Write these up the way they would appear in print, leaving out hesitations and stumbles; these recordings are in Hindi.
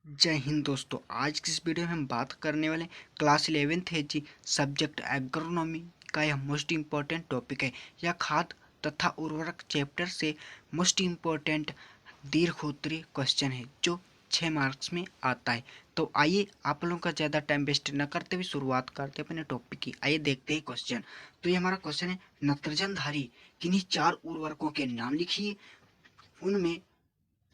जय हिंद दोस्तों। आज की इस वीडियो में हम बात करने वाले क्लास 11th है जी, सब्जेक्ट एग्रोनॉमी का यह मोस्ट इम्पोर्टेंट टॉपिक है। यह खाद तथा उर्वरक चैप्टर से मोस्ट इम्पोर्टेंट दीर्घोत्तरीय क्वेश्चन है जो 6 मार्क्स में आता है। तो आइए आप लोगों का ज़्यादा टाइम वेस्ट न करते हुए शुरुआत करते हैं अपने टॉपिक की। आइए देखते हैं क्वेश्चन। तो ये हमारा क्वेश्चन है, नत्रजनधारी किन्हीं 4 उर्वरकों के नाम लिखिए, उनमें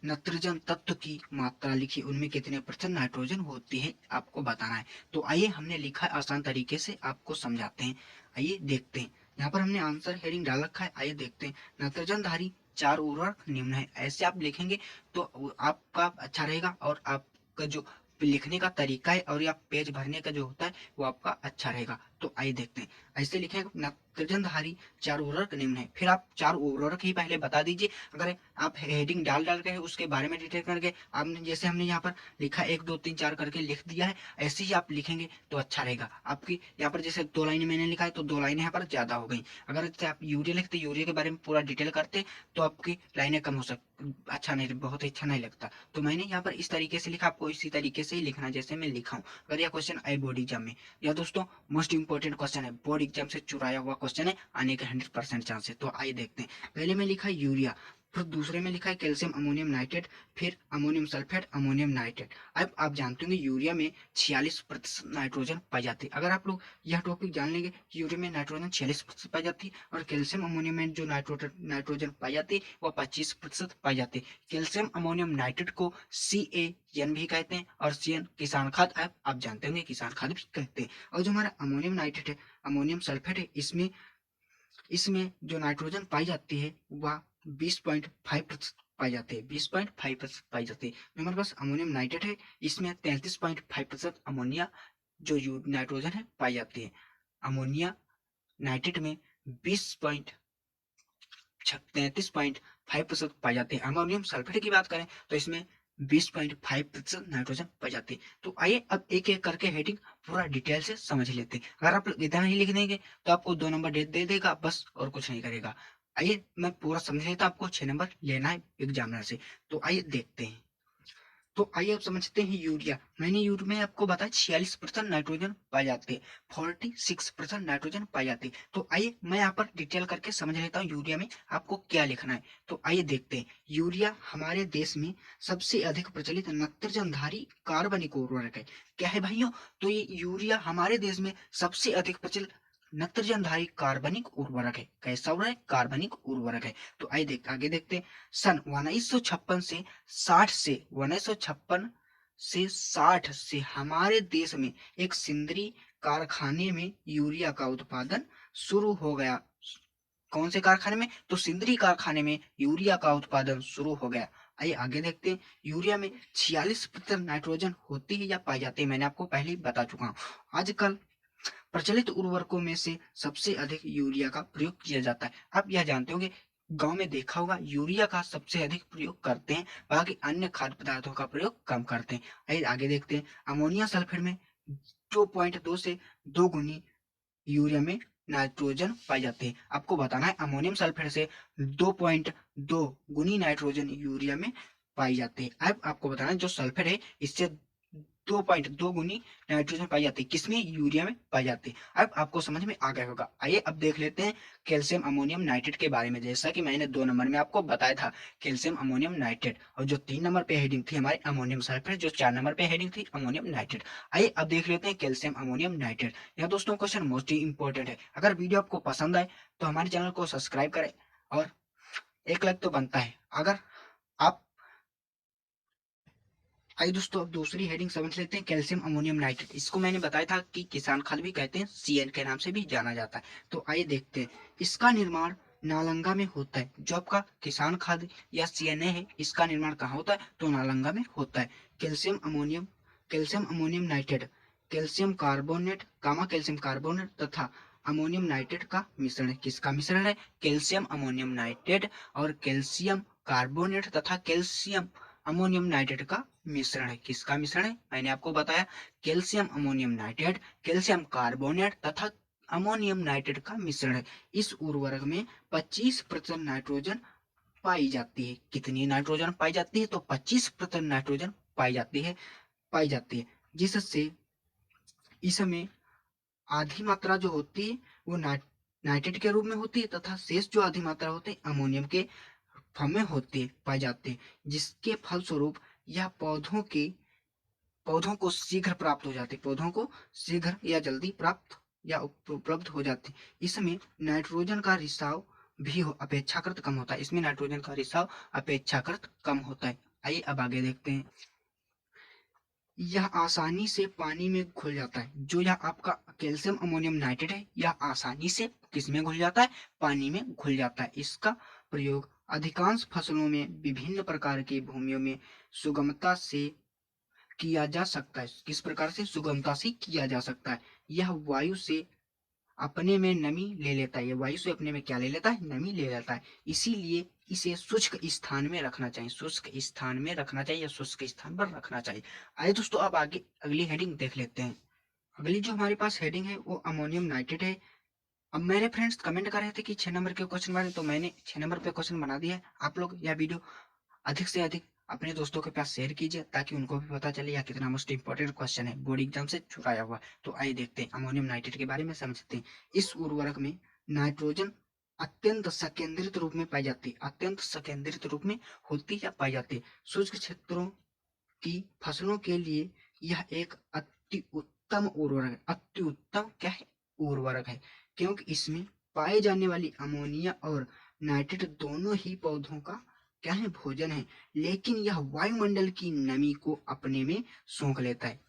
नाइट्रोजन तत्व की मात्रा लिखी, उनमें कितने प्रतिशत नाइट्रोजन होती है आपको बताना है। तो आइए हमने लिखा है, आसान तरीके से आपको समझाते हैं। आइए देखते हैं। यहाँ पर हमने आंसर हेडिंग डाल रखा है। आइए देखते हैं। नाइट्रोजनधारी 4 उर्वरक निम्न है, ऐसे आप लिखेंगे तो आपका अच्छा रहेगा और आपका जो लिखने का तरीका है और या पेज भरने का जो होता है वो आपका अच्छा रहेगा। तो आइए देखते हैं। ऐसे लिखेंगे, नाइट्रोजनधारी 4 उर्वरक निम्न है, फिर आप 4 उर्वरक ही पहले बता दीजिए। अगर आप हेडिंग डाल डाल के उसके बारे में डिटेल करके आपने जैसे हमने यहाँ पर लिखा 1 2 3 4 करके लिख दिया है, ऐसे ही आप लिखेंगे तो अच्छा रहेगा। आपकी यहाँ पर जैसे 2 लाइन मैंने लिखा है तो 2 लाइनें यहाँ पर ज्यादा हो गई। अगर जैसे आप यूरिया लिखते, यूरिया के बारे में पूरा डिटेल करते तो आपकी लाइनें कम हो सकती, अच्छा नहीं, बहुत अच्छा नहीं लगता। तो मैंने यहाँ पर इस तरीके से लिखा, आपको इसी तरीके से ही लिखना जैसे मैं लिखा हूँ। अगर यह क्वेश्चन आए बोर्ड एग्जाम में, यह दोस्तों मोस्ट इंपोर्टेंट क्वेश्चन है, बोर्ड एग्जाम से चुराया हुआ क्वेश्चन है, आने के 100% चांस है। तो आइए देखते हैं। पहले में लिखा है यूरिया, फिर दूसरे में लिखा है कैल्शियम अमोनियम नाइट्रेट, फिर अमोनियम सल्फेट, अमोनियम नाइट्रेट। अब आप जानते होंगे यूरिया में 46% नाइट्रोजन पाई जाती है। अगर आप लोग यह टॉपिक जान लेंगे कि यूरिया में नाइट्रोजन 46% पाई जाती है और कैल्शियम अमोनियम में जो नाइट्रोजन पाई जाती है वह 25% पाई जाती है। कैल्शियम अमोनियम नाइट्रेट को CaN भी कहते हैं और CN किसान खाद आप जानते होंगे, किसान खाद भी कहते हैं। और जो हमारा अमोनियम नाइट्रेट है, अमोनियम सल्फेट है, इसमें इसमें जो नाइट्रोजन पाई जाती है वह 20.5% पाई जाती है, 20.5% पाई जाती है। जो हमारे पास अमोनियम नाइट्रेट है, इसमें 33.5% अमोनिया जो नाइट्रोजन है पाई जाती है। अमोनिया नाइट्रेट में 33.5% पाई जाती है। अमोनियम सल्फेट की बात करें तो इसमें 20.5% नाइट्रोजन पाई जाती है। तो आइए अब एक एक करके हेडिंग पूरा डिटेल से समझ लेते हैं। अगर आप इतना ही लिख देंगे तो आपको 2 नंबर दे देगा बस, और कुछ नहीं करेगा। आइए मैं पूरा समझ लेता, आपको 6 नंबर लेना है एग्जामिनर से। तो आइए देखते हैं। तो आइए अब समझते हैं यूरिया। मैंने यूरिया में आपको बताया 46% नाइट्रोजन पाई जाती है, 46% नाइट्रोजन पाई जाती है। तो आइए मैं यहाँ पर डिटेल करके समझ लेता हूँ यूरिया में आपको क्या लिखना है। तो आइए देखते हैं। यूरिया हमारे देश में सबसे अधिक प्रचलित नत्रजनधारी कार्बनिक उर्वरक है। क्या है भाइयों? तो ये यूरिया हमारे देश में सबसे अधिक प्रचलित नत्रजनधारी कार्बनिक उर्वरक है। कैसा उर्वरक? कार्बनिक उर्वरक है। तो आगे देखते हैं। सन 1956 से 60 से 1956 से 60 से हमारे देश में एक सिंदरी कारखाने में यूरिया का उत्पादन शुरू हो गया। कौन से कारखाने में? तो सिंदरी कारखाने में यूरिया का उत्पादन शुरू हो गया। आइए आगे देखते हैं। यूरिया में 46% नाइट्रोजन होती है या पाई जाती है, मैंने आपको पहले ही बता चुका हूँ। आजकल प्रचलित उर्वरकों में से सबसे अधिक यूरिया का प्रयोग किया जाता है। आप यह जानते होंगे, गांव में देखा होगा यूरिया का सबसे अधिक प्रयोग करते हैं, बाकी अन्य खाद्य पदार्थों का प्रयोग कम करते हैं। आगे देखते हैं। अमोनिया सल्फेट में 2.2 से 2 गुनी यूरिया में नाइट्रोजन पाई जाती है। आपको बताना है अमोनियम सल्फेट से 2.2 गुनी नाइट्रोजन यूरिया में पाई जाती है। अब आपको बताना है जो सल्फेट है इससे 2.2 गुनी नाइट्रोजन पाई जाती है, किसमें? यूरिया में पाई जाती है। अब आपको समझ में आ गया होगा। आइए अब देख लेते हैं कैल्शियम अमोनियम नाइट्रेट के बारे में। जैसा कि मैंने 2 नंबर में आपको बताया था कैल्शियम अमोनियम नाइट्रेट, और जो 3 नंबर पे हेडिंग थी हमारी अमोनियम सल्फेट, जो 4 नंबर पे हेडिंग थी अमोनियम नाइट्रेट। आइए अब देख लेते हैं कैल्शियम अमोनियम नाइट्रेट। यह दोस्तों क्वेश्चन मोस्ट ही इंपॉर्टेंट है। अगर वीडियो आपको पसंद आए तो हमारे चैनल को सब्सक्राइब करें और एक लाइक तो बनता है। अगर आप आइए दोस्तों अब दूसरी हेडिंग समझ लेते हैं, कैल्शियम अमोनियम नाइट्रेट। इसको मैंने बताया था कि किसान खाद भी कहते हैं, CN के नाम से भी जाना जाता है। तो आइए देखते हैं। इसका निर्माण नालंगा में होता है। जो आपका किसान खाद या CNA है, इसका निर्माण कहाँ होता है? तो नालंगा में होता है। Calcium ammonium nitrate, calcium carbonate, gamma calcium carbonate तथा अमोनियम नाइट्रेट का मिश्रण है। किसका मिश्रण है? कैल्शियम अमोनियम नाइट्रेट और कैल्शियम कार्बोनेट तथा कैल्शियम अमोनियम नाइट्रेट का मिश्रण है। किसका मिश्रण है? मैंने आपको बताया calcium ammonium nitrate, calcium carbonate तथा अमोनियम नाइट्रेट का मिश्रण है। इस उर्वरक में 25% नाइट्रोजन पाई जाती है। कितनी नाइट्रोजन पाई जाती है? तो 25% नाइट्रोजन पाई जाती है जिससे इसमें आधी मात्रा जो होती है वो नाइट्रेट के रूप में होती है तथा शेष जो आधी मात्रा होती है अमोनियम के फॉर्म में होती है पाई जाती है, जिसके फलस्वरूप यह पौधों को शीघ्र प्राप्त हो जाती है, पौधों को शीघ्र या जल्दी प्राप्त या उपलब्ध हो जाती है। इसमें नाइट्रोजन का रिसाव भी अपेक्षाकृत कम होता है, इसमें नाइट्रोजन का रिसाव अपेक्षाकृत कम होता है। आइए अब आगे देखते हैं। यह आसानी से पानी में घुल जाता है, जो यह आपका कैल्शियम अमोनियम नाइट्रेट है, यह आसानी से किसमें घुल जाता है, पानी में घुल जाता है। इसका प्रयोग अधिकांश फसलों में विभिन्न प्रकार की भूमियों में सुगमता से किया जा सकता है। किस प्रकार से सुगमता से किया जा सकता है? यह वायु से अपने में नमी ले लेता है, ये वायु से अपने में क्या ले लेता है, नमी ले लेता है। इसीलिए इसे शुष्क स्थान में रखना चाहिए, शुष्क स्थान में रखना चाहिए या शुष्क स्थान पर रखना चाहिए। आइए दोस्तों अब आगे अगली हेडिंग देख लेते हैं। अगली जो हमारे पास हेडिंग है वो अमोनियम नाइट्रेट है। अब मेरे फ्रेंड्स कमेंट कर रहे थे कि 6 नंबर के क्वेश्चन बने, तो मैंने 6 नंबर पे क्वेश्चन बना दिया है। आप लोग यह वीडियो अधिक से अधिक अपने दोस्तों के पास शेयर कीजिए ताकि उनको भी पता चले यह कितना मोस्ट इंपॉर्टेंट क्वेश्चन है, बोर्ड एग्जाम से छुड़ाया हुआ। तो आइए देखते हैं अमोनियम नाइट्रेट के बारे में समझते हैं। इस उर्वरक में नाइट्रोजन अत्यंत संकेंद्रित रूप में पाई जाती है, अत्यंत संकेंद्रित रूप में होती या पाई जाती है। शुष्क क्षेत्रों की फसलों के लिए यह एक अति उत्तम उर्वरक है, अति उत्तम क्या है, उर्वरक है, क्योंकि इसमें पाए जाने वाली अमोनिया और नाइट्रेट दोनों ही पौधों का क्या है, भोजन है। लेकिन यह वायुमंडल की नमी को अपने में सोख लेता है।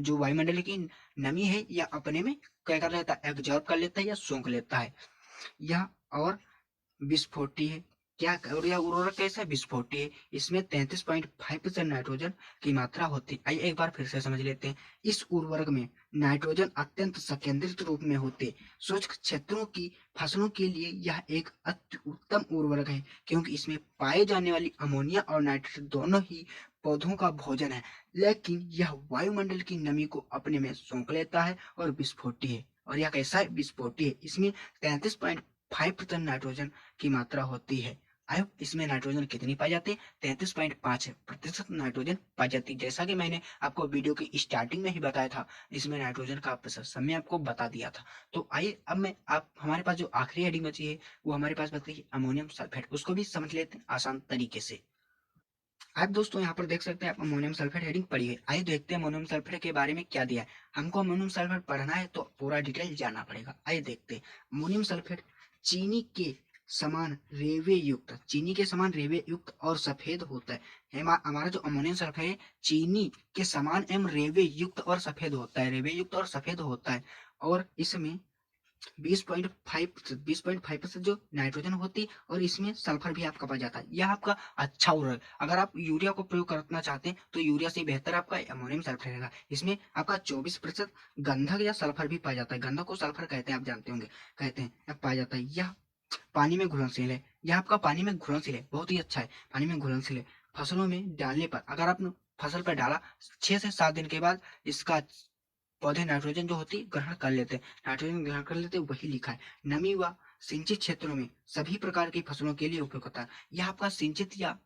जो वायुमंडल की नमी है यह अपने में क्या कर लेता है, एब्जॉर्ब कर लेता है या सोख लेता है। यह और विस्फोटी है, क्या और यह उर्वरक कैसा है, विस्फोटी है। इसमें 33.5% नाइट्रोजन की मात्रा होती है। आइए एक बार फिर से समझ लेते हैं। इस उर्वरक में नाइट्रोजन अत्यंत संकेंद्रित रूप में होते, शुष्क क्षेत्रों की फसलों के लिए यह एक अति उत्तम उर्वरक है, क्योंकि इसमें पाए जाने वाली अमोनिया और नाइट्रोजन दोनों ही पौधों का भोजन है। लेकिन यह वायुमंडल की नमी को अपने में सोख लेता है और विस्फोटी है। और यह कैसा है, विस्फोटी है। इसमें 33.5% नाइट्रोजन की मात्रा होती है। अब इसमें नाइट्रोजन कितनी पाई जाती है, 33.5% नाइट्रोजन पाई जाती है। जैसा कि मैंने आपको वीडियो की स्टार्टिंग में ही बताया था, इसमें नाइट्रोजन का प्रतिशत मैं आपको बता दिया था। तो आइए अब मैं आप हमारे पास जो आखिरी हेडिंग बची है वो हमारे पास बची है अमोनियम सल्फेट, उसको भी समझ लेते हैं आसान तरीके से। आप दोस्तों यहाँ पर देख सकते हैं, आप अमोनियम सल्फेट हेडिंग पढ़ी है। आइए देखते हैं अमोनियम सल्फेट के बारे में क्या दिया है। हमको अमोनियम सल्फेट पढ़ना है तो पूरा डिटेल जानना पड़ेगा। आइए देखते हैं। अमोनियम सल्फेट चीनी के समान रेवे युक्त, चीनी के समान रेवे युक्त और सफेद होता है। हमारा जो अमोनियम सल्फेट है चीनी के समान एवं रेवे युक्त और सफेद होता है, रेवे युक्त और सफेद होता है। और इसमें 20.5% जो नाइट्रोजन होती है और इसमें सल्फर भी आपका पाया जाता है। यह आपका अच्छा उर्वरक। अगर आप यूरिया को प्रयोग करना चाहते हैं तो यूरिया से बेहतर आपका अमोनियम सल्फर रहेगा। इसमें आपका 24% गंधक या सल्फर भी पाया जाता है। गंधक को सल्फर कहते हैं, आप जानते होंगे, कहते हैं, पाया जाता है। यह पानी में घुलनशील है, यह आपका पानी में घुलनशील है, बहुत ही अच्छा है, पानी में घुलनशील है। फसलों में डालने पर, अगर आपने फसल पर डाला 6 से 7 दिन के बाद इसका पौधे नाइट्रोजन जो होती है ग्रहण कर लेते हैं, नाइट्रोजन ग्रहण कर लेते हैं, वही लिखा है। नमी व सिंचित क्षेत्रों में सभी प्रकार की फसलों के लिए उपयोग होता है। यह आपका सिंचित या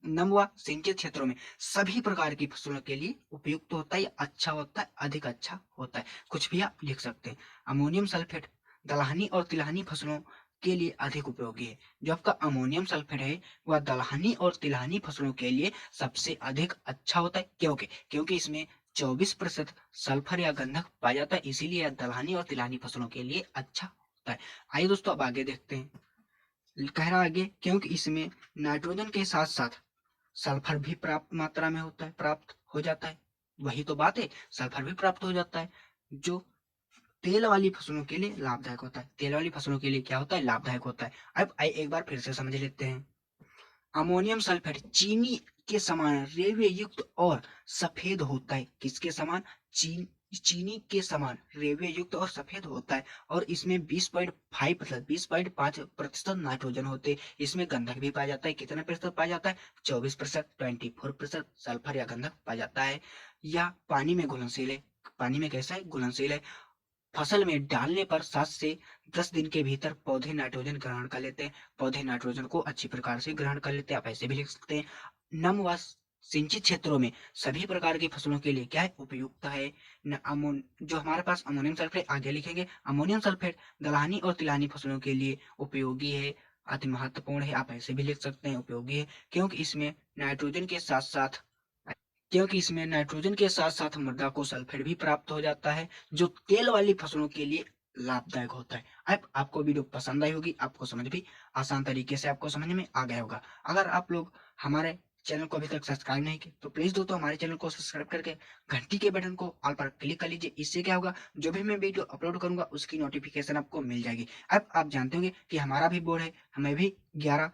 नम व सिंचित क्षेत्रों में सभी प्रकार की फसलों के लिए उपयुक्त होता है, अच्छा होता है, अधिक अच्छा होता है, कुछ भी आप लिख सकते हैं। अमोनियम सल्फेट दलहनी और तिलहनी फसलों के लिए अधिक उपयोगी है। जो आपका अमोनियम सल्फेट है वह दलहनी और तिलहनी फसलों के लिए सबसे अधिक अच्छा होता है। क्योंकि इसमें 24% सल्फर या गंधक पाया जाता है, इसीलिए दलहनी और तिलहनी फसलों के लिए अच्छा होता है। आइए दोस्तों अब आगे देखते हैं। कह रहा आगे, क्योंकि इसमें नाइट्रोजन के साथ साथ सल्फर भी प्राप्त मात्रा में होता है, प्राप्त हो जाता है। वही तो बात है, सल्फर भी प्राप्त हो जाता है, जो तेल वाली फसलों के लिए लाभदायक होता है। तेल वाली फसलों के लिए क्या होता है, लाभदायक होता है। अब आइए एक बार फिर से समझ लेते हैं। अमोनियम सल्फेट चीनी के समान रेवे युक्त और सफेद होता है। किसके समान, चीनी के समान रेवे युक्त और सफेद होता है। और इसमें 20.5% नाइट्रोजन होते हैं। इसमें गंधक भी पाया जाता है। कितना प्रतिशत पाया जाता है, 24%, 24% सल्फर या गंधक पाया जाता है। या पानी में घुलनशील है, पानी में कैसा है, घुलनशील है। फसल में डालने पर 7 से 10 दिन के भीतर पौधे नाइट्रोजन ग्रहण कर लेते हैं, पौधे नाइट्रोजन को अच्छी प्रकार से ग्रहण कर लेते हैं। आप ऐसे भी लिख सकते हैं। नम व सिंचित क्षेत्रों में सभी प्रकार की फसलों के लिए क्या है उपयुक्त है। न अमोन जो हमारे पास अमोनियम सल्फेट आगे लिखेंगे, अमोनियम सल्फेट दलहनी और तिलहनी फसलों के लिए उपयोगी है, अति महत्वपूर्ण है, आप ऐसे भी लिख सकते हैं उपयोगी है, क्योंकि इसमें नाइट्रोजन के साथ साथ मृदा को सल्फेट भी प्राप्त हो जाता है, जो तेल वाली फसलों के लिए लाभदायक होता है। अब आपको वीडियो पसंद आई होगी, आपको समझ भी आसान तरीके से आपको समझ में आ गया होगा। अगर आप लोग हमारे चैनल को अभी तक सब्सक्राइब नहीं किए तो प्लीज दोस्तों हमारे चैनल को सब्सक्राइब करके घंटी के बटन को ऑल पर क्लिक कर लीजिए। इससे क्या होगा, जो भी मैं वीडियो अपलोड करूंगा उसकी नोटिफिकेशन आपको मिल जाएगी। अब आप जानते होंगे कि हमारा भी बोर्ड है, हमें भी 11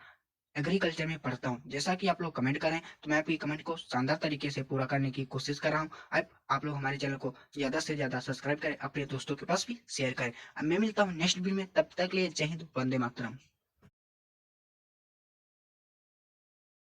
एग्रीकल्चर में पढ़ता हूँ। जैसा कि आप लोग कमेंट करें तो मैं आपकी कमेंट को शानदार तरीके से पूरा करने की कोशिश कर रहा हूँ। अब आप लोग हमारे चैनल को ज्यादा से ज्यादा सब्सक्राइब करें, अपने दोस्तों के पास भी शेयर करें। अब मैं मिलता हूँ नेक्स्ट वीडियो में, तब तक के लिए जय हिंद, वंदे मातरम।